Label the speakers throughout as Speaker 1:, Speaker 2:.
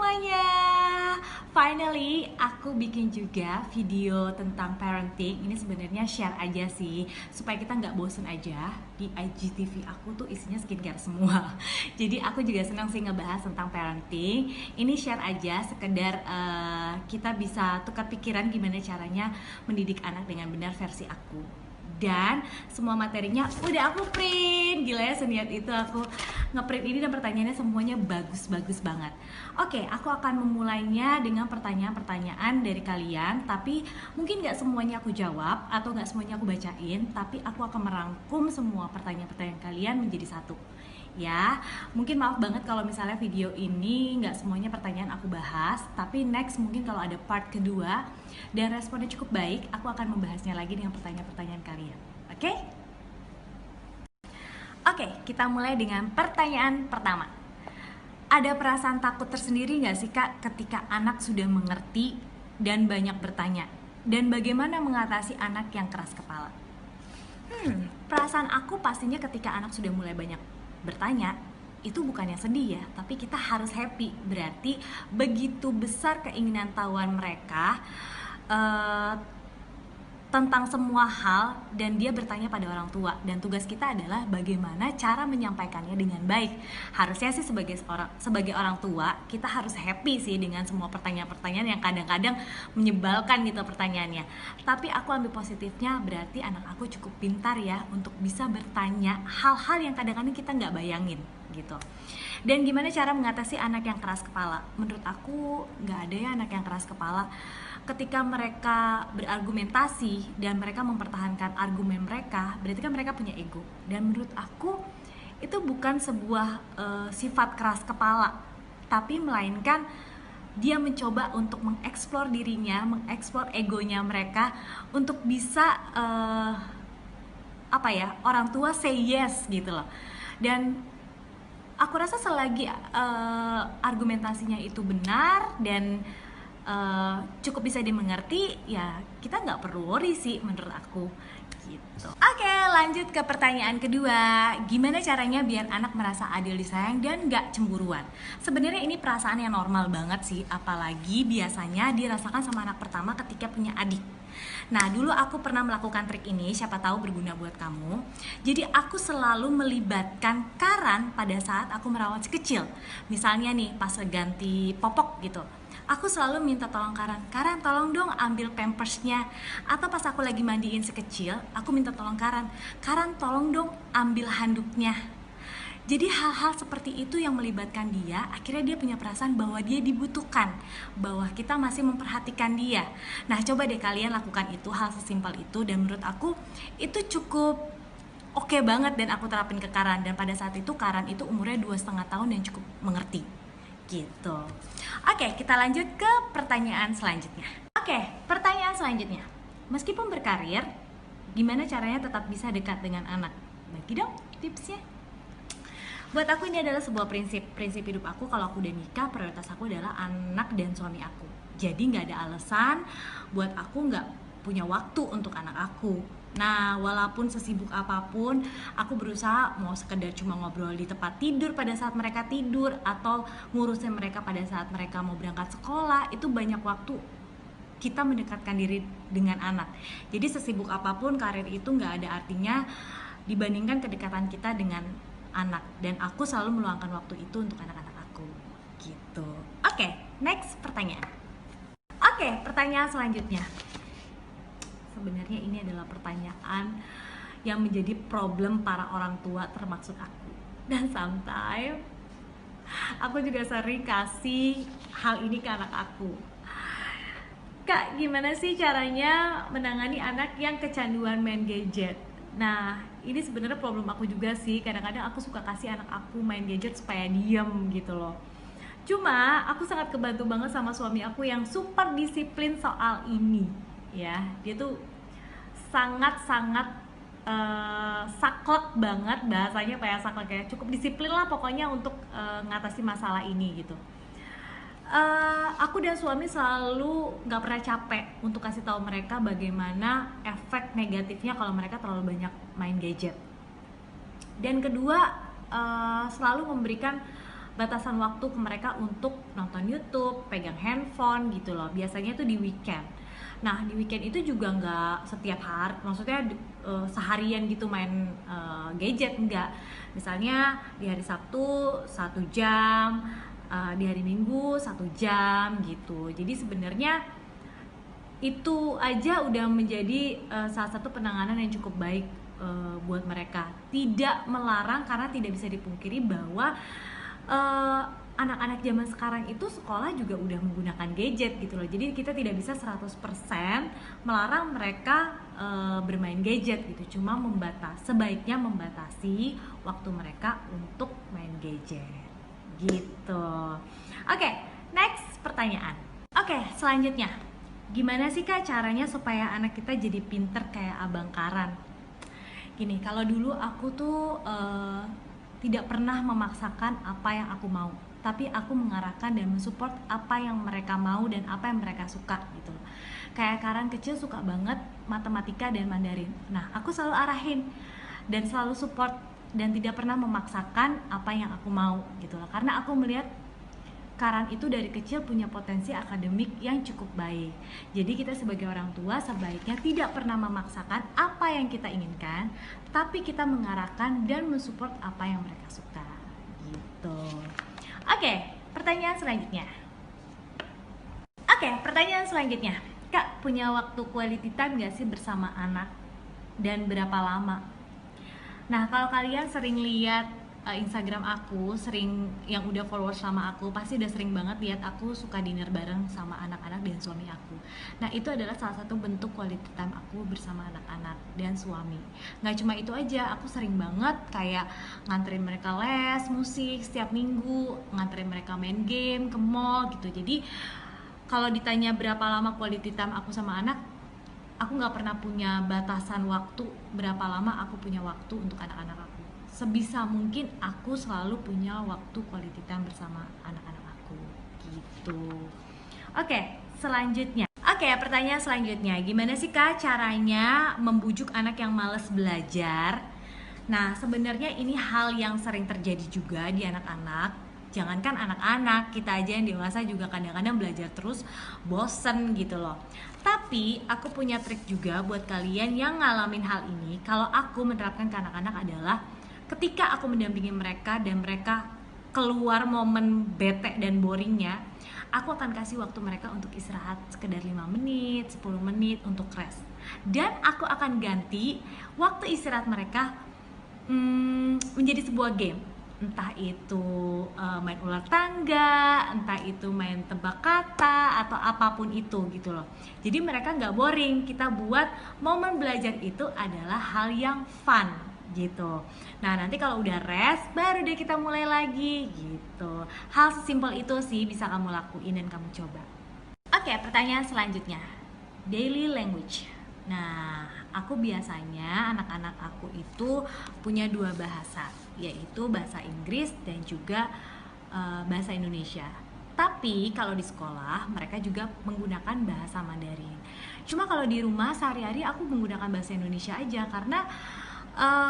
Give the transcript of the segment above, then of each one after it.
Speaker 1: semuanya, finally aku bikin juga video tentang parenting. Ini sebenarnya share aja sih, supaya kita nggak bosen aja. Di IGTV aku tuh isinya skincare semua. Jadi aku juga senang sih ngebahas tentang parenting. Ini share aja, sekedar kita bisa tukar pikiran gimana caranya mendidik anak dengan benar versi aku. Dan semua materinya udah aku print. Gila ya, seniat itu aku ngeprint ini, dan pertanyaannya semuanya bagus-bagus banget. Oke, aku akan memulainya dengan pertanyaan-pertanyaan dari kalian. Tapi mungkin gak semuanya aku jawab atau gak semuanya aku bacain, tapi aku akan merangkum semua pertanyaan-pertanyaan kalian menjadi satu. Ya, mungkin maaf banget kalau misalnya video ini nggak semuanya pertanyaan aku bahas, tapi next mungkin kalau ada part kedua dan responnya cukup baik, aku akan membahasnya lagi dengan pertanyaan-pertanyaan kalian. Oke? Oke, kita mulai dengan pertanyaan pertama. Ada perasaan takut tersendiri nggak sih Kak ketika anak sudah mengerti dan banyak bertanya? Dan bagaimana mengatasi anak yang keras kepala? Perasaan aku pastinya ketika anak sudah mulai banyak bertanya, itu bukannya sedih ya, tapi kita harus happy. Berarti begitu besar keinginan tahuan mereka tentang semua hal, dan dia bertanya pada orang tua, dan tugas kita adalah bagaimana cara menyampaikannya dengan baik. Harusnya sih sebagai orang tua kita harus happy sih dengan semua pertanyaan-pertanyaan yang kadang-kadang menyebalkan gitu pertanyaannya. Tapi aku ambil positifnya, berarti anak aku cukup pintar ya untuk bisa bertanya hal-hal yang kadang-kadang kita nggak bayangin gitu. Dan gimana cara mengatasi anak yang keras kepala? Menurut aku nggak ada ya anak yang keras kepala. Ketika mereka berargumentasi dan mereka mempertahankan argumen mereka, berarti kan mereka punya ego. Dan menurut aku itu bukan sebuah sifat keras kepala, tapi melainkan dia mencoba untuk mengeksplor dirinya, mengeksplor egonya mereka untuk bisa orang tua say yes gitu loh. Dan aku rasa selagi argumentasinya itu benar dan cukup bisa dimengerti, ya kita nggak perlu worry sih menurut aku gitu. Oke, lanjut ke pertanyaan kedua. Gimana caranya biar anak merasa adil disayang dan nggak cemburuan? Sebenarnya ini perasaan yang normal banget sih, apalagi biasanya dirasakan sama anak pertama ketika punya adik. Nah, dulu aku pernah melakukan trik ini, siapa tahu berguna buat kamu. Jadi aku selalu melibatkan Karan pada saat aku merawat si kecil. Misalnya nih, pas ganti popok gitu, aku selalu minta tolong Karan tolong dong ambil pampersnya. Atau pas aku lagi mandiin si kecil, aku minta tolong Karan tolong dong ambil handuknya. Jadi hal-hal seperti itu yang melibatkan dia, akhirnya dia punya perasaan bahwa dia dibutuhkan, bahwa kita masih memperhatikan dia. Nah, coba deh kalian lakukan itu, hal sesimpel itu, dan menurut aku itu cukup oke banget, dan aku terapin ke Karan. Dan pada saat itu Karan itu umurnya 2,5 tahun dan cukup mengerti gitu. Oke, kita lanjut ke pertanyaan selanjutnya. Pertanyaan selanjutnya. Meskipun berkarir, gimana caranya tetap bisa dekat dengan anak? Bagi dong tipsnya. Buat aku ini adalah sebuah prinsip hidup aku. Kalau aku udah nikah, prioritas aku adalah anak dan suami aku. Jadi nggak ada alasan buat aku nggak punya waktu untuk anak aku. Nah, walaupun sesibuk apapun, aku berusaha mau sekedar cuma ngobrol di tempat tidur pada saat mereka tidur, atau ngurusin mereka pada saat mereka mau berangkat sekolah. Itu banyak waktu kita mendekatkan diri dengan anak. Jadi sesibuk apapun karir itu nggak ada artinya dibandingkan kedekatan kita dengan anak. Dan aku selalu meluangkan waktu itu untuk anak-anak aku gitu. Next pertanyaan. Pertanyaan selanjutnya. Sebenarnya ini adalah pertanyaan yang menjadi problem para orang tua termasuk aku. Dan sometimes aku juga sering kasih hal ini ke anak aku. Kak, gimana sih caranya menangani anak yang kecanduan main gadget? Nah, ini sebenarnya problem aku juga sih. Kadang-kadang aku suka kasih anak aku main gadget supaya diem gitu loh. Cuma aku sangat kebantu banget sama suami aku yang super disiplin soal ini. Ya, dia tuh sangat-sangat saklek banget, bahasanya kayak saklek, kayak cukup disiplin lah pokoknya untuk ngatasi masalah ini gitu. Aku dan suami selalu nggak pernah capek untuk kasih tahu mereka bagaimana efek negatifnya kalau mereka terlalu banyak main gadget. Dan kedua, selalu memberikan batasan waktu ke mereka untuk nonton YouTube, pegang handphone gitu loh. Biasanya tuh di weekend. Nah di weekend itu juga nggak setiap hari, maksudnya seharian gitu main gadget, enggak. Misalnya di hari Sabtu 1 jam, di hari Minggu 1 jam gitu. Jadi sebenarnya itu aja udah menjadi salah satu penanganan yang cukup baik buat mereka. Tidak melarang, karena tidak bisa dipungkiri bahwa anak-anak zaman sekarang itu sekolah juga udah menggunakan gadget gitu loh. Jadi kita tidak bisa 100% melarang mereka bermain gadget gitu. Cuma sebaiknya membatasi waktu mereka untuk main gadget gitu. Oke, next pertanyaan. Oke, selanjutnya, gimana sih Kak caranya supaya anak kita jadi pinter kayak Abang Karan? Gini, kalau dulu aku tuh tidak pernah memaksakan apa yang aku mau, tapi aku mengarahkan dan mensupport apa yang mereka mau dan apa yang mereka suka gitu loh. Kayak Karan kecil suka banget matematika dan Mandarin. Nah, aku selalu arahin dan selalu support dan tidak pernah memaksakan apa yang aku mau gitu loh. Karena aku melihat Karan itu dari kecil punya potensi akademik yang cukup baik. Jadi kita sebagai orang tua sebaiknya tidak pernah memaksakan apa yang kita inginkan, tapi kita mengarahkan dan mensupport apa yang mereka suka gitu. Oke, pertanyaan selanjutnya. Kak, punya waktu quality time gak sih bersama anak? Dan berapa lama? Nah, kalau kalian sering lihat Instagram aku, sering yang udah follower sama aku, pasti udah sering banget lihat aku suka dinner bareng sama anak-anak dan suami aku. Nah, itu adalah salah satu bentuk quality time aku bersama anak-anak dan suami. Nggak cuma itu aja, aku sering banget kayak nganterin mereka les musik setiap minggu, nganterin mereka main game ke mall gitu. Jadi kalau ditanya berapa lama quality time aku sama anak, aku nggak pernah punya batasan waktu berapa lama aku punya waktu untuk anak-anak aku. Sebisa mungkin aku selalu punya waktu quality time bersama anak-anak aku gitu. Pertanyaan selanjutnya, gimana sih Kak caranya membujuk anak yang malas belajar? Nah, sebenarnya ini hal yang sering terjadi juga di anak-anak. Jangankan anak-anak, kita aja yang dewasa juga kadang-kadang belajar terus bosen gitu loh. Tapi aku punya trik juga buat kalian yang ngalamin hal ini. Kalau aku menerapkan ke anak-anak adalah ketika aku mendampingi mereka dan mereka keluar momen bete dan boringnya, aku akan kasih waktu mereka untuk istirahat sekedar 5 menit, 10 menit untuk rest. Dan aku akan ganti waktu istirahat mereka menjadi sebuah game. Entah itu main ular tangga, entah itu main tebak kata, atau apapun itu gitu loh. Jadi mereka nggak boring, kita buat momen belajar itu adalah hal yang fun gitu. Nah, nanti kalau udah rest baru deh kita mulai lagi gitu. Hal sesimpel itu sih bisa kamu lakuin dan kamu coba. Pertanyaan selanjutnya, daily language. Nah, aku biasanya anak-anak aku itu punya 2 bahasa, yaitu bahasa Inggris dan juga bahasa Indonesia. Tapi kalau di sekolah mereka juga menggunakan bahasa Mandarin. Cuma kalau di rumah sehari-hari aku menggunakan bahasa Indonesia aja, karena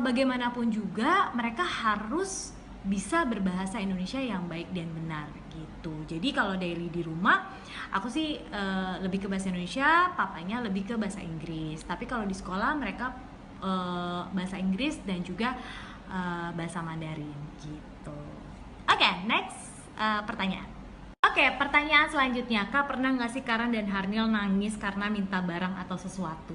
Speaker 1: bagaimanapun juga mereka harus bisa berbahasa Indonesia yang baik dan benar gitu. Jadi kalau daily di rumah aku sih lebih ke bahasa Indonesia, papanya lebih ke bahasa Inggris. Tapi kalau di sekolah mereka bahasa Inggris dan juga bahasa Mandarin gitu. Next pertanyaan. Pertanyaan selanjutnya, Kak, pernah nggak sih Karan dan Harnil nangis karena minta barang atau sesuatu?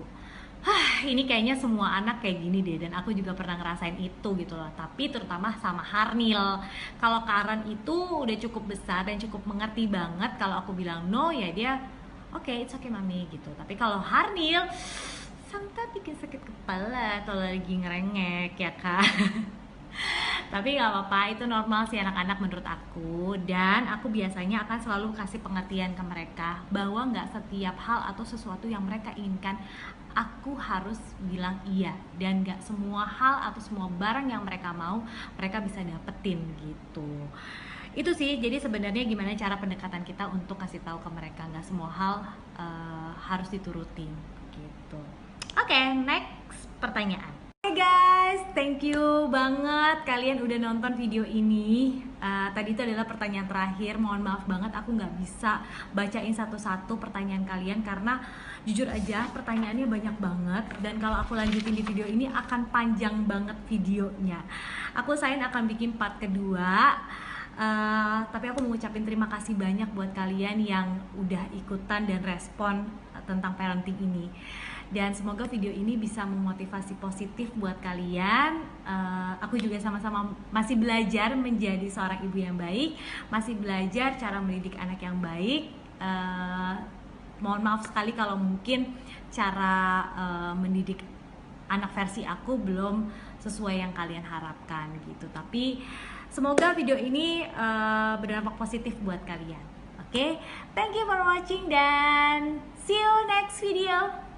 Speaker 1: Ini kayaknya semua anak kayak gini deh, dan aku juga pernah ngerasain itu gitu loh. Tapi terutama sama Harnil. Kalau Karan itu udah cukup besar dan cukup mengerti banget. Kalau aku bilang no, ya dia oke, it's okay mami gitu. Tapi kalau Harnil, sampai bikin sakit kepala atau lagi ngerengek ya Kak. Tapi gak apa-apa, itu normal sih anak-anak menurut aku. Dan aku biasanya akan selalu kasih pengertian ke mereka bahwa gak setiap hal atau sesuatu yang mereka inginkan aku harus bilang iya, dan gak semua hal atau semua barang yang mereka mau mereka bisa dapetin gitu. Itu sih, jadi sebenarnya gimana cara pendekatan kita untuk kasih tahu ke mereka gak semua hal harus diturutin gitu. Next pertanyaan. Hey guys, guys, thank you banget kalian udah nonton video ini. Tadi itu adalah pertanyaan terakhir. Mohon maaf banget aku nggak bisa bacain satu-satu pertanyaan kalian karena jujur aja pertanyaannya banyak banget. Dan kalau aku lanjutin di video ini akan panjang banget videonya. Aku usahain akan bikin part kedua. Tapi aku mau ngucapin terima kasih banyak buat kalian yang udah ikutan dan respon tentang parenting ini. Dan semoga video ini bisa memotivasi positif buat kalian. Aku juga sama-sama masih belajar menjadi seorang ibu yang baik, masih belajar cara mendidik anak yang baik. Mohon maaf sekali kalau mungkin cara mendidik anak versi aku belum sesuai yang kalian harapkan gitu. Tapi semoga video ini berdampak positif buat kalian. Oke, thank you for watching dan see you next video.